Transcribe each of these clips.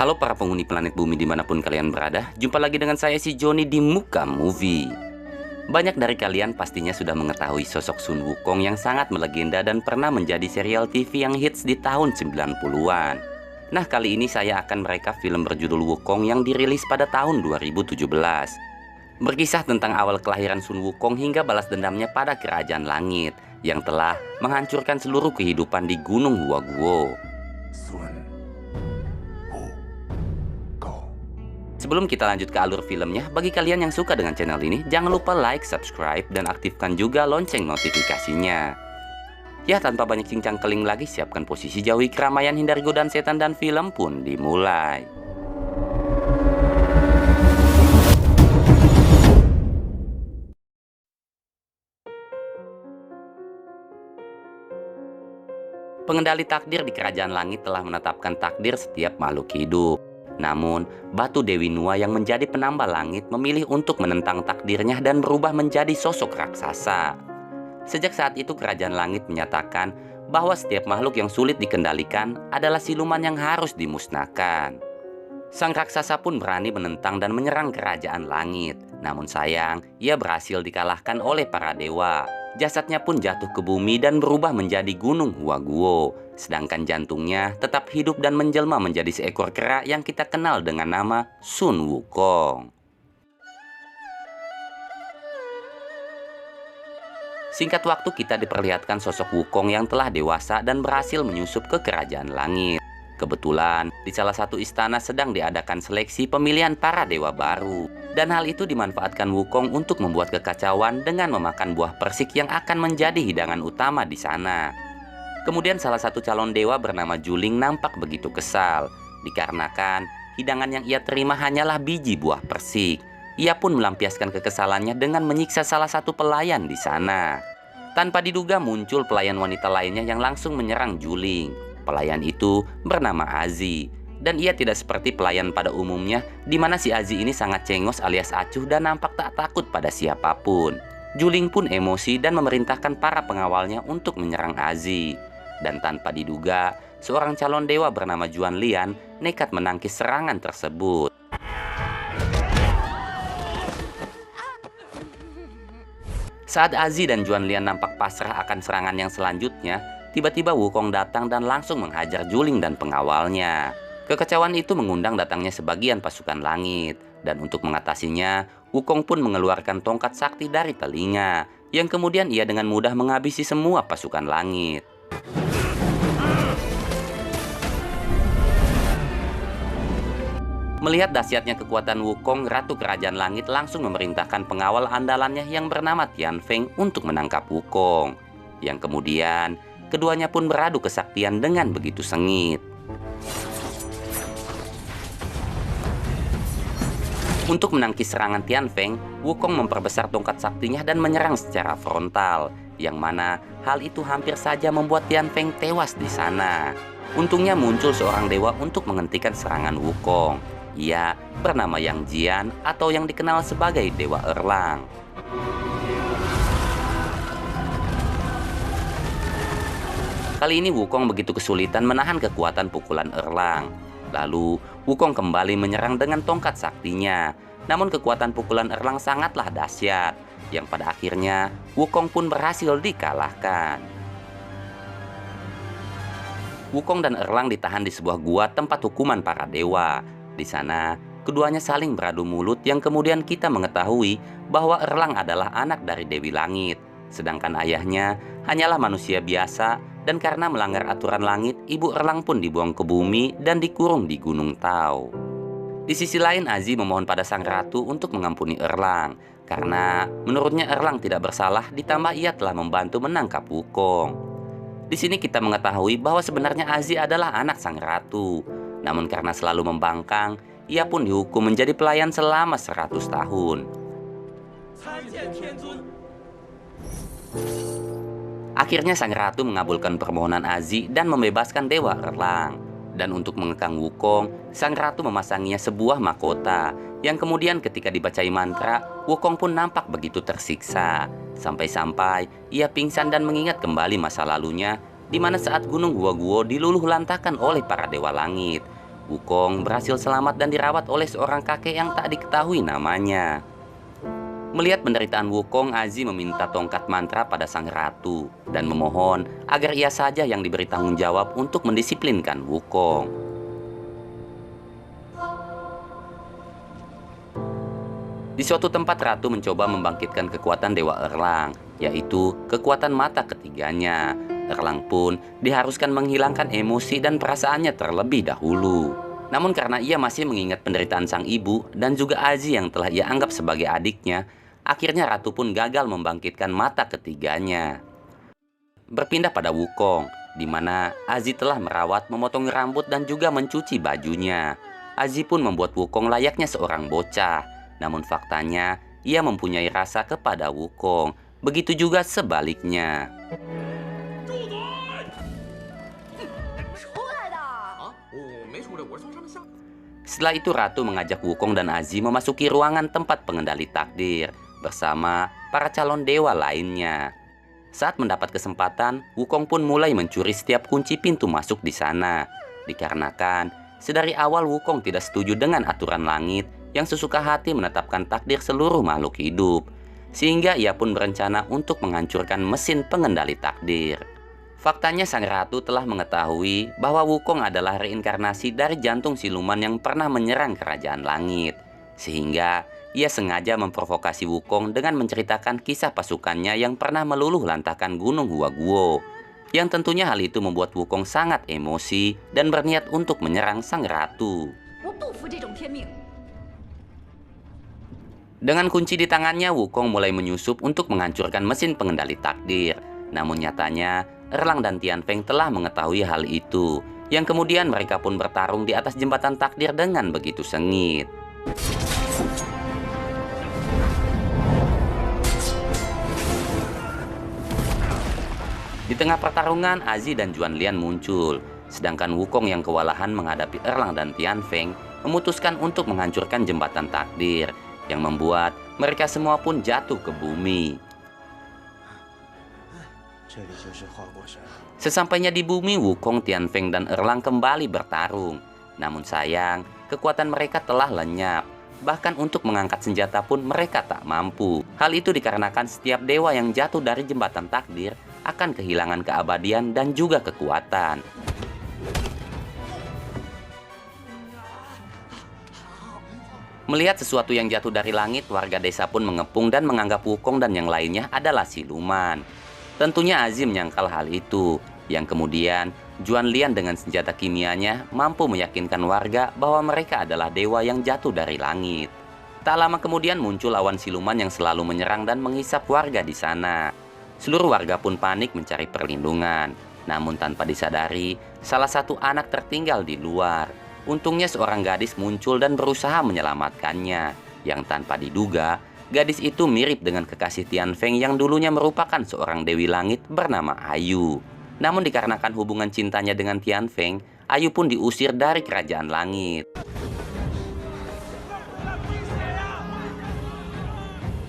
Halo para penghuni planet bumi dimanapun kalian berada, jumpa lagi dengan saya si Joni di Muka Movie. Banyak dari kalian pastinya sudah mengetahui sosok Sun Wukong yang sangat melegenda dan pernah menjadi serial TV yang hits di tahun 90-an. Nah, kali ini saya akan merekap film berjudul Wukong yang dirilis pada tahun 2017. Berkisah tentang awal kelahiran Sun Wukong hingga balas dendamnya pada Kerajaan Langit yang telah menghancurkan seluruh kehidupan di Gunung Huaguo. Sebelum kita lanjut ke alur filmnya, bagi kalian yang suka dengan channel ini, jangan lupa like, subscribe, dan aktifkan juga lonceng notifikasinya. Ya, tanpa banyak cincang keling lagi, siapkan posisi jauhi keramaian, hindari godaan setan, dan film pun dimulai. Pengendali takdir di Kerajaan Langit telah menetapkan takdir setiap makhluk hidup. Namun, Batu Dewi Nua yang menjadi penambah langit memilih untuk menentang takdirnya dan berubah menjadi sosok raksasa. Sejak saat itu Kerajaan Langit menyatakan bahwa setiap makhluk yang sulit dikendalikan adalah siluman yang harus dimusnahkan. Sang raksasa pun berani menentang dan menyerang Kerajaan Langit. Namun sayang, ia berhasil dikalahkan oleh para dewa. Jasadnya pun jatuh ke bumi dan berubah menjadi Gunung Huaguo. Sedangkan jantungnya tetap hidup dan menjelma menjadi seekor kera yang kita kenal dengan nama Sun Wukong. Singkat waktu kita diperlihatkan sosok Wukong yang telah dewasa dan berhasil menyusup ke Kerajaan Langit. Kebetulan di salah satu istana sedang diadakan seleksi pemilihan para dewa baru. Dan hal itu dimanfaatkan Wukong untuk membuat kekacauan dengan memakan buah persik yang akan menjadi hidangan utama di sana. Kemudian salah satu calon dewa bernama Juling nampak begitu kesal, dikarenakan hidangan yang ia terima hanyalah biji buah persik. Ia pun melampiaskan kekesalannya dengan menyiksa salah satu pelayan di sana. Tanpa diduga muncul pelayan wanita lainnya yang langsung menyerang Juling. Pelayan itu bernama Azi. Dan ia tidak seperti pelayan pada umumnya, di mana si Azi ini sangat cengos alias acuh dan nampak tak takut pada siapapun. Juling pun emosi dan memerintahkan para pengawalnya untuk menyerang Azi. Dan tanpa diduga, seorang calon dewa bernama Juan Lian nekat menangkis serangan tersebut. Saat Azi dan Juan Lian nampak pasrah akan serangan yang selanjutnya, tiba-tiba Wukong datang dan langsung menghajar Juling dan pengawalnya. Kekecewaan itu mengundang datangnya sebagian pasukan langit, dan untuk mengatasinya, Wukong pun mengeluarkan tongkat sakti dari telinga, yang kemudian ia dengan mudah menghabisi semua pasukan langit. Melihat dahsyatnya kekuatan Wukong, Ratu Kerajaan Langit langsung memerintahkan pengawal andalannya yang bernama Tian Feng untuk menangkap Wukong, yang kemudian keduanya pun beradu kesaktian dengan begitu sengit. Untuk menangkis serangan Tian Feng, Wukong memperbesar tongkat saktinya dan menyerang secara frontal, yang mana hal itu hampir saja membuat Tian Feng tewas di sana. Untungnya muncul seorang dewa untuk menghentikan serangan Wukong. Ia bernama Yang Jian atau yang dikenal sebagai Dewa Erlang. Kali ini Wukong begitu kesulitan menahan kekuatan pukulan Erlang. Lalu, Wukong kembali menyerang dengan tongkat saktinya. Namun kekuatan pukulan Erlang sangatlah dahsyat, yang pada akhirnya Wukong pun berhasil dikalahkan. Wukong dan Erlang ditahan di sebuah gua tempat hukuman para dewa. Di sana, keduanya saling beradu mulut yang kemudian kita mengetahui bahwa Erlang adalah anak dari Dewi Langit, sedangkan ayahnya hanyalah manusia biasa. Dan karena melanggar aturan langit, Ibu Erlang pun dibuang ke bumi dan dikurung di Gunung Tao. Di sisi lain, Azi memohon pada sang ratu untuk mengampuni Erlang, karena menurutnya Erlang tidak bersalah, ditambah ia telah membantu menangkap Wukong. Di sini kita mengetahui bahwa sebenarnya Azi adalah anak sang ratu. Namun karena selalu membangkang, ia pun dihukum menjadi pelayan selama 100 tahun. Akhirnya sang ratu mengabulkan permohonan Azi dan membebaskan Dewa Erlang. Dan untuk mengekang Wukong, sang ratu memasanginya sebuah mahkota, yang kemudian ketika dibacai mantra, Wukong pun nampak begitu tersiksa. Sampai-sampai ia pingsan dan mengingat kembali masa lalunya, di mana saat Gunung Huaguo diluluh lantakan oleh para dewa langit. Wukong berhasil selamat dan dirawat oleh seorang kakek yang tak diketahui namanya. Melihat penderitaan Wukong, Azi meminta tongkat mantra pada sang ratu dan memohon agar ia saja yang diberi tanggung jawab untuk mendisiplinkan Wukong. Di suatu tempat ratu mencoba membangkitkan kekuatan Dewa Erlang, yaitu kekuatan mata ketiganya. Erlang pun diharuskan menghilangkan emosi dan perasaannya terlebih dahulu. Namun karena ia masih mengingat penderitaan sang ibu dan juga Azi yang telah ia anggap sebagai adiknya, akhirnya ratu pun gagal membangkitkan mata ketiganya. Berpindah pada Wukong, di mana Azi telah merawat, memotong rambut dan juga mencuci bajunya. Azi pun membuat Wukong layaknya seorang bocah. Namun faktanya, ia mempunyai rasa kepada Wukong. Begitu juga sebaliknya. Setelah itu ratu mengajak Wukong dan Azi memasuki ruangan tempat pengendali takdir bersama para calon dewa lainnya. Saat mendapat kesempatan, Wukong pun mulai mencuri setiap kunci pintu masuk di sana. Dikarenakan sedari awal Wukong tidak setuju dengan aturan langit yang sesuka hati menetapkan takdir seluruh makhluk hidup, sehingga ia pun berencana untuk menghancurkan mesin pengendali takdir. Faktanya sang ratu telah mengetahui bahwa Wukong adalah reinkarnasi dari jantung siluman yang pernah menyerang kerajaan langit, sehingga ia sengaja memprovokasi Wukong dengan menceritakan kisah pasukannya yang pernah meluluh lantahkan gunung Huaguo, yang tentunya hal itu membuat Wukong sangat emosi dan berniat untuk menyerang sang ratu. Dengan kunci di tangannya, Wukong mulai menyusup untuk menghancurkan mesin pengendali takdir. Namun nyatanya, Erlang dan Tianfeng telah mengetahui hal itu, yang kemudian mereka pun bertarung di atas jembatan takdir dengan begitu sengit. Di tengah pertarungan, Azi dan Juanlian muncul, sedangkan Wukong yang kewalahan menghadapi Erlang dan Tianfeng memutuskan untuk menghancurkan jembatan takdir, yang membuat mereka semua pun jatuh ke bumi. Sesampainya di bumi, Wukong, Tianfeng, dan Erlang kembali bertarung. Namun sayang, kekuatan mereka telah lenyap. Bahkan untuk mengangkat senjata pun mereka tak mampu. Hal itu dikarenakan setiap dewa yang jatuh dari jembatan takdir akan kehilangan keabadian dan juga kekuatan. Melihat sesuatu yang jatuh dari langit, warga desa pun mengepung dan menganggap Wukong dan yang lainnya adalah siluman. Tentunya Azi menyangkal hal itu, yang kemudian Juanlian dengan senjata kimianya mampu meyakinkan warga bahwa mereka adalah dewa yang jatuh dari langit. Tak lama kemudian muncul awan siluman yang selalu menyerang dan menghisap warga di sana. Seluruh warga pun panik mencari perlindungan. Namun tanpa disadari, salah satu anak tertinggal di luar. Untungnya seorang gadis muncul dan berusaha menyelamatkannya. Yang tanpa diduga, gadis itu mirip dengan kekasih Tianfeng yang dulunya merupakan seorang dewi langit bernama Ayu. Namun dikarenakan hubungan cintanya dengan Tianfeng, Ayu pun diusir dari kerajaan langit.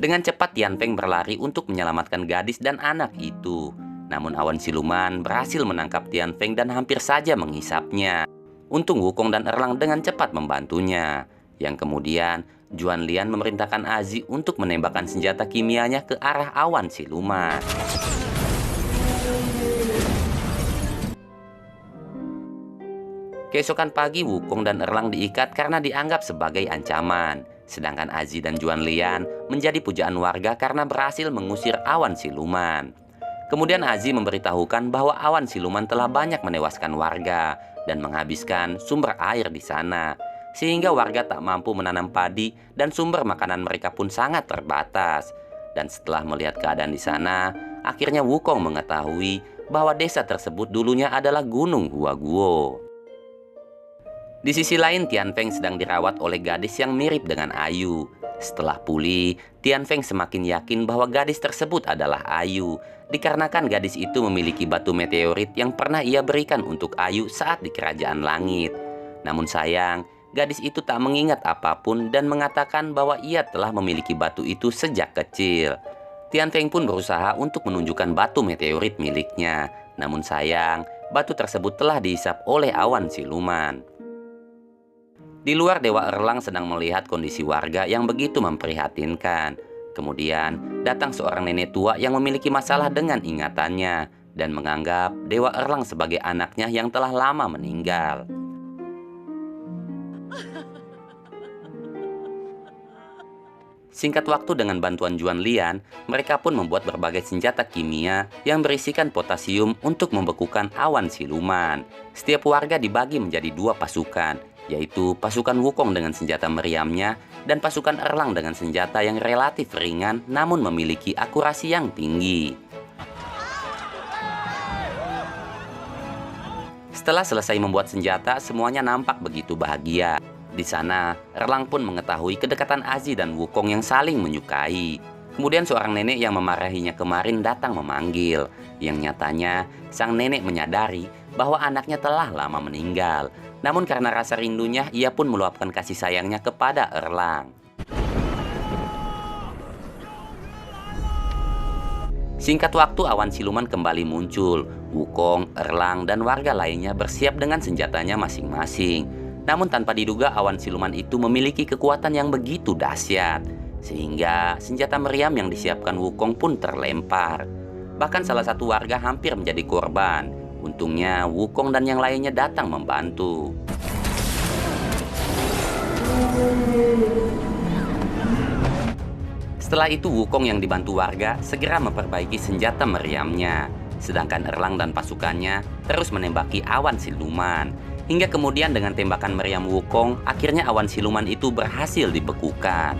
Dengan cepat Tianfeng berlari untuk menyelamatkan gadis dan anak itu. Namun awan siluman berhasil menangkap Tianfeng dan hampir saja menghisapnya. Untung Wukong dan Erlang dengan cepat membantunya. Yang kemudian Juanlian memerintahkan Azi untuk menembakkan senjata kimianya ke arah awan siluman. Keesokan pagi Wukong dan Erlang diikat karena dianggap sebagai ancaman. Sedangkan Azi dan Juanlian menjadi pujaan warga karena berhasil mengusir awan siluman. Kemudian Azi memberitahukan bahwa awan siluman telah banyak menewaskan warga dan menghabiskan sumber air di sana, sehingga warga tak mampu menanam padi dan sumber makanan mereka pun sangat terbatas. Dan setelah melihat keadaan di sana, akhirnya Wukong mengetahui bahwa desa tersebut dulunya adalah Gunung Huaguo. Di sisi lain, Tianfeng sedang dirawat oleh gadis yang mirip dengan Ayu. Setelah pulih, Tianfeng semakin yakin bahwa gadis tersebut adalah Ayu, dikarenakan gadis itu memiliki batu meteorit yang pernah ia berikan untuk Ayu saat di kerajaan langit. Namun sayang, gadis itu tak mengingat apapun dan mengatakan bahwa ia telah memiliki batu itu sejak kecil. Tianfeng pun berusaha untuk menunjukkan batu meteorit miliknya. Namun sayang, batu tersebut telah dihisap oleh awan siluman. Di luar, Dewa Erlang sedang melihat kondisi warga yang begitu memprihatinkan. Kemudian datang seorang nenek tua yang memiliki masalah dengan ingatannya dan menganggap Dewa Erlang sebagai anaknya yang telah lama meninggal. Singkat waktu, dengan bantuan Juan Lian, mereka pun membuat berbagai senjata kimia yang berisikan potasium untuk membekukan awan siluman. Setiap warga dibagi menjadi dua pasukan, yaitu pasukan Wukong dengan senjata meriamnya dan pasukan Erlang dengan senjata yang relatif ringan namun memiliki akurasi yang tinggi. Setelah selesai membuat senjata, semuanya nampak begitu bahagia. Di sana, Erlang pun mengetahui kedekatan Azi dan Wukong yang saling menyukai. Kemudian seorang nenek yang memarahinya kemarin datang memanggil. Yang nyatanya, sang nenek menyadari bahwa anaknya telah lama meninggal. Namun karena rasa rindunya, ia pun meluapkan kasih sayangnya kepada Erlang. Singkat waktu, awan siluman kembali muncul. Wukong, Erlang, dan warga lainnya bersiap dengan senjatanya masing-masing. Namun tanpa diduga, awan siluman itu memiliki kekuatan yang begitu dahsyat, sehingga senjata meriam yang disiapkan Wukong pun terlempar. Bahkan salah satu warga hampir menjadi korban. Untungnya Wukong dan yang lainnya datang membantu. Setelah itu Wukong yang dibantu warga segera memperbaiki senjata meriamnya. Sedangkan Erlang dan pasukannya terus menembaki awan siluman. Hingga kemudian dengan tembakan meriam Wukong, akhirnya awan siluman itu berhasil dibekukan.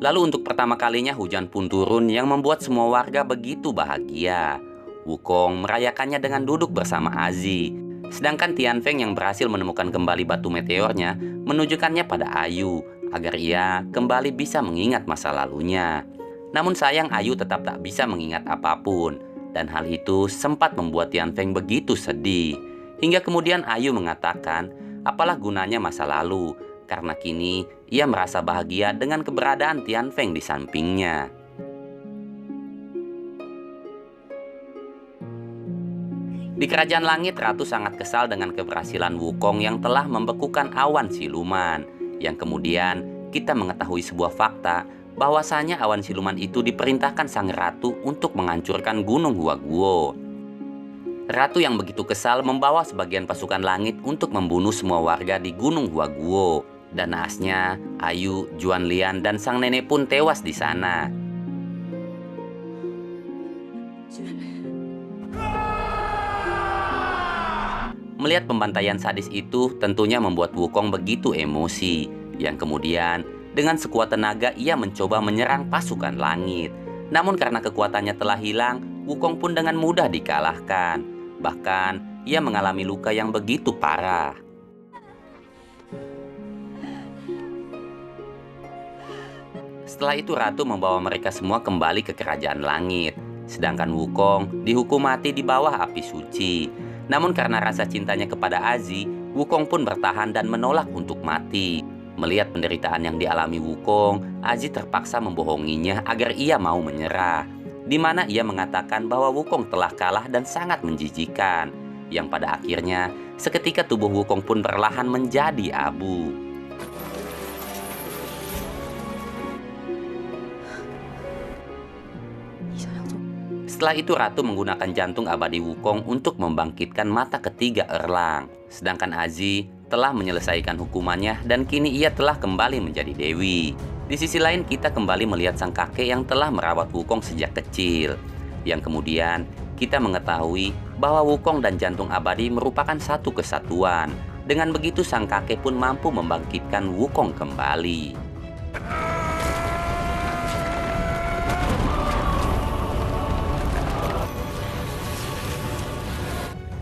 Lalu untuk pertama kalinya hujan pun turun yang membuat semua warga begitu bahagia. Wukong merayakannya dengan duduk bersama Azi. Sedangkan Tianfeng yang berhasil menemukan kembali batu meteornya menunjukkannya pada Ayu agar ia kembali bisa mengingat masa lalunya. Namun sayang, Ayu tetap tak bisa mengingat apapun, dan hal itu sempat membuat Tianfeng begitu sedih. Hingga kemudian Ayu mengatakan, apalah gunanya masa lalu, karena kini ia merasa bahagia dengan keberadaan Tianfeng di sampingnya. Di Kerajaan Langit, Ratu sangat kesal dengan keberhasilan Wukong yang telah membekukan awan siluman. Yang kemudian kita mengetahui sebuah fakta bahwasanya awan siluman itu diperintahkan sang ratu untuk menghancurkan Gunung Huaguo. Ratu yang begitu kesal membawa sebagian pasukan langit untuk membunuh semua warga di Gunung Huaguo. Dan naasnya, Ayu, Juan Lian, dan sang nenek pun tewas di sana. Melihat pembantaian sadis itu tentunya membuat Wukong begitu emosi, yang kemudian dengan sekuat tenaga ia mencoba menyerang pasukan langit. Namun karena kekuatannya telah hilang, Wukong pun dengan mudah dikalahkan. Bahkan ia mengalami luka yang begitu parah. Setelah itu Ratu membawa mereka semua kembali ke Kerajaan Langit. Sedangkan Wukong dihukum mati di bawah api suci. Namun karena rasa cintanya kepada Azi, Wukong pun bertahan dan menolak untuk mati. Melihat penderitaan yang dialami Wukong, Azi terpaksa membohonginya agar ia mau menyerah. Di mana ia mengatakan bahwa Wukong telah kalah dan sangat menjijikan. Yang pada akhirnya, seketika tubuh Wukong pun perlahan menjadi abu. Setelah itu Ratu menggunakan jantung abadi Wukong untuk membangkitkan mata ketiga Erlang. Sedangkan Azi telah menyelesaikan hukumannya dan kini ia telah kembali menjadi dewi. Di sisi lain kita kembali melihat sang kakek yang telah merawat Wukong sejak kecil. Yang kemudian kita mengetahui bahwa Wukong dan jantung abadi merupakan satu kesatuan. Dengan begitu sang kakek pun mampu membangkitkan Wukong kembali.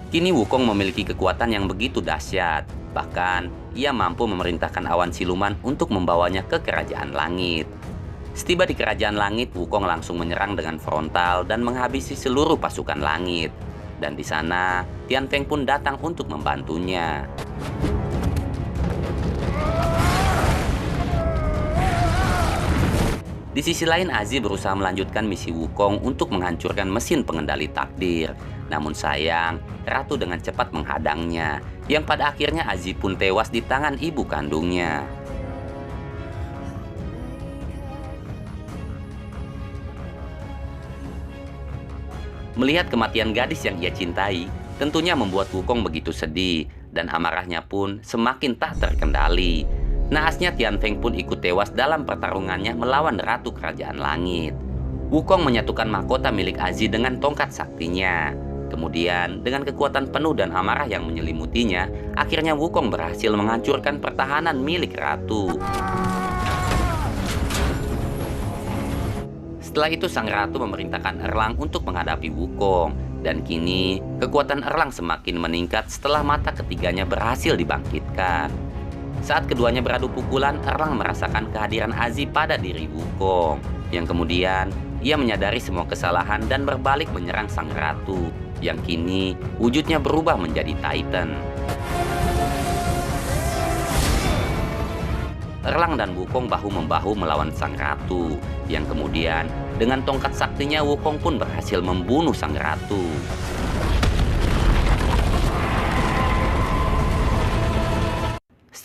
Kini Wukong memiliki kekuatan yang begitu dahsyat. Bahkan, ia mampu memerintahkan awan siluman untuk membawanya ke Kerajaan Langit. Setiba di Kerajaan Langit, Wukong langsung menyerang dengan frontal dan menghabisi seluruh pasukan langit. Dan di sana, Tianfeng pun datang untuk membantunya. Di Di sisi lain, Aziz berusaha melanjutkan misi Wukong untuk menghancurkan mesin pengendali takdir. Namun sayang, Ratu dengan cepat menghadangnya, yang pada akhirnya Aziz pun tewas di tangan ibu kandungnya. Melihat kematian gadis yang ia cintai, tentunya membuat Wukong begitu sedih, dan amarahnya pun semakin tak terkendali. Naasnya Tianfeng pun ikut tewas dalam pertarungannya melawan Ratu Kerajaan Langit. Wukong menyatukan mahkota milik Aziz dengan tongkat saktinya. Kemudian, dengan kekuatan penuh dan amarah yang menyelimutinya, akhirnya Wukong berhasil menghancurkan pertahanan milik Ratu. Setelah itu sang ratu memerintahkan Erlang untuk menghadapi Wukong. Dan kini, kekuatan Erlang semakin meningkat setelah mata ketiganya berhasil dibangkitkan. Saat keduanya beradu pukulan, Erlang merasakan kehadiran Aziz pada diri Wukong. Yang kemudian, ia menyadari semua kesalahan dan berbalik menyerang sang ratu. Yang kini, wujudnya berubah menjadi Titan. Erlang dan Wukong bahu-membahu melawan sang ratu. Yang kemudian, dengan tongkat saktinya Wukong pun berhasil membunuh sang ratu.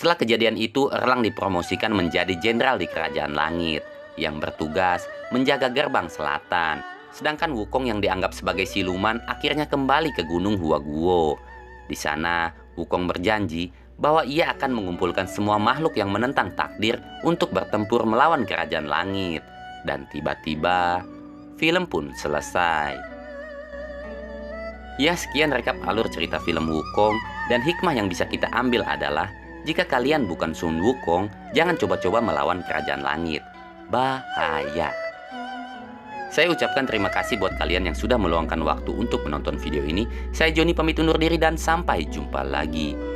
Setelah kejadian itu, Erlang dipromosikan menjadi jenderal di Kerajaan Langit yang bertugas menjaga gerbang selatan. Sedangkan Wukong yang dianggap sebagai siluman akhirnya kembali ke Gunung Huaguo. Di sana, Wukong berjanji bahwa ia akan mengumpulkan semua makhluk yang menentang takdir untuk bertempur melawan Kerajaan Langit. Dan tiba-tiba, film pun selesai. Ya, sekian rekap alur cerita film Wukong, dan hikmah yang bisa kita ambil adalah jika kalian bukan Sun Wukong, jangan coba-coba melawan Kerajaan Langit. Bahaya. Saya ucapkan terima kasih buat kalian yang sudah meluangkan waktu untuk menonton video ini. Saya Joni pamit undur diri dan sampai jumpa lagi.